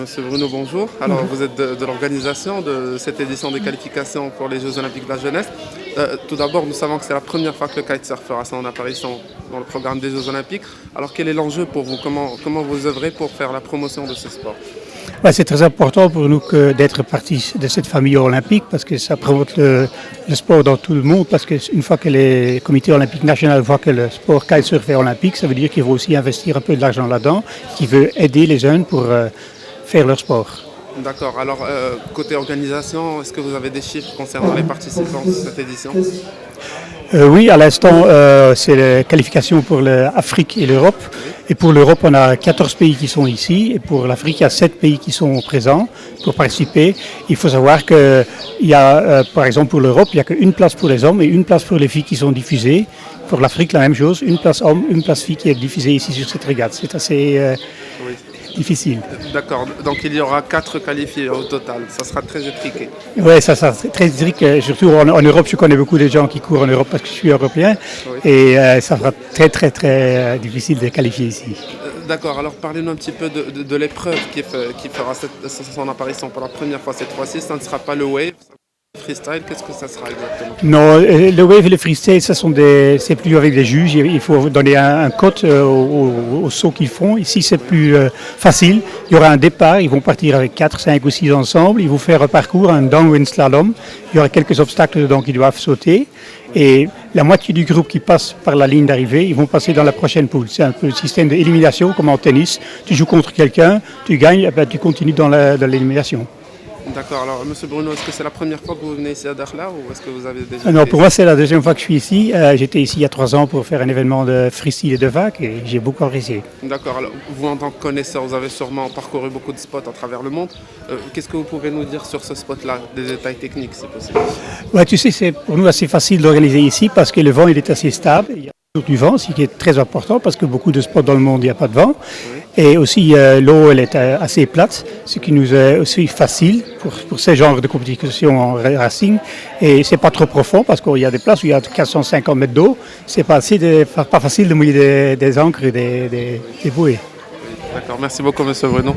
Monsieur Bruno, bonjour. Alors, vous êtes de l'organisation de cette édition des qualifications pour les Jeux Olympiques de la jeunesse. Tout d'abord, nous savons que c'est la première fois que le kitesurf fera son apparition dans le programme des Jeux Olympiques. Alors, quel est l'enjeu pour vous? Comment vous œuvrez pour faire la promotion de ce sport? C'est très important pour nous d'être partie de cette famille olympique parce que ça promote le sport dans tout le monde. Parce qu'une fois que les comités olympiques nationaux voient que le sport kitesurf est olympique, ça veut dire qu'ils vont aussi investir un peu de l'argent là-dedans, qu'ils veulent aider les jeunes pour faire leur sport. D'accord. Alors, côté organisation, est-ce que vous avez des chiffres concernant les participants de cette édition? Oui, à l'instant, c'est la qualification pour l'Afrique et l'Europe. Et pour l'Europe, on a 14 pays qui sont ici. Et pour l'Afrique, il y a 7 pays qui sont présents pour participer. Il faut savoir qu'il y a, par exemple, pour l'Europe, il n'y a qu'une place pour les hommes et une place pour les filles qui sont diffusées. Pour l'Afrique, la même chose, une place homme, une place fille qui est diffusée ici sur cette régate. C'est assez difficile. D'accord, donc il y aura 4 qualifiés au total, ça sera très étriqué. Oui, ça sera très étriqué, surtout en Europe, je connais beaucoup de gens qui courent en Europe parce que je suis européen, et ça sera très difficile de qualifier ici. D'accord, alors parlez-nous un petit peu de l'épreuve qui fera son apparition pour la première fois cette fois-ci. Ça ne sera pas le wave, freestyle, qu'est-ce que ça sera exactement? Non, le wave et le freestyle, c'est plus avec des juges. Il faut donner un code au saut qu'ils font. Ici, c'est plus facile. Il y aura un départ. Ils vont partir avec 4, 5 ou 6 ensemble. Ils vont faire un parcours, un downwind slalom. Il y aura quelques obstacles dedans qu'ils doivent sauter. Et la moitié du groupe qui passe par la ligne d'arrivée, ils vont passer dans la prochaine poule. C'est un peu le système d'élimination, comme en tennis. Tu joues contre quelqu'un, tu gagnes, et tu continues dans l'élimination. D'accord, alors Monsieur Bruno, est-ce que c'est la première fois que vous venez ici à Dakhla ou est-ce que vous avez déjà... Non, pour moi c'est la deuxième fois que je suis ici. J'étais ici il y a 3 ans pour faire un événement de freestyle et de vagues et j'ai beaucoup apprécié. D'accord, alors vous en tant que connaisseur, vous avez sûrement parcouru beaucoup de spots à travers le monde. Qu'est-ce que vous pouvez nous dire sur ce spot-là, des détails techniques si possible? Ouais, tu sais, c'est pour nous assez facile d'organiser ici parce que le vent il est assez stable. Il y a toujours du vent, ce qui est très important parce que beaucoup de spots dans le monde il n'y a pas de vent. Oui. Et aussi l'eau elle est assez plate, ce qui nous est aussi facile pour ce genre de compétition en racing. Et c'est pas trop profond parce qu'il y a des places où il y a 450 mètres d'eau. C'est pas facile de mouiller des ancres et des bouées. D'accord, merci beaucoup Monsieur Bruno.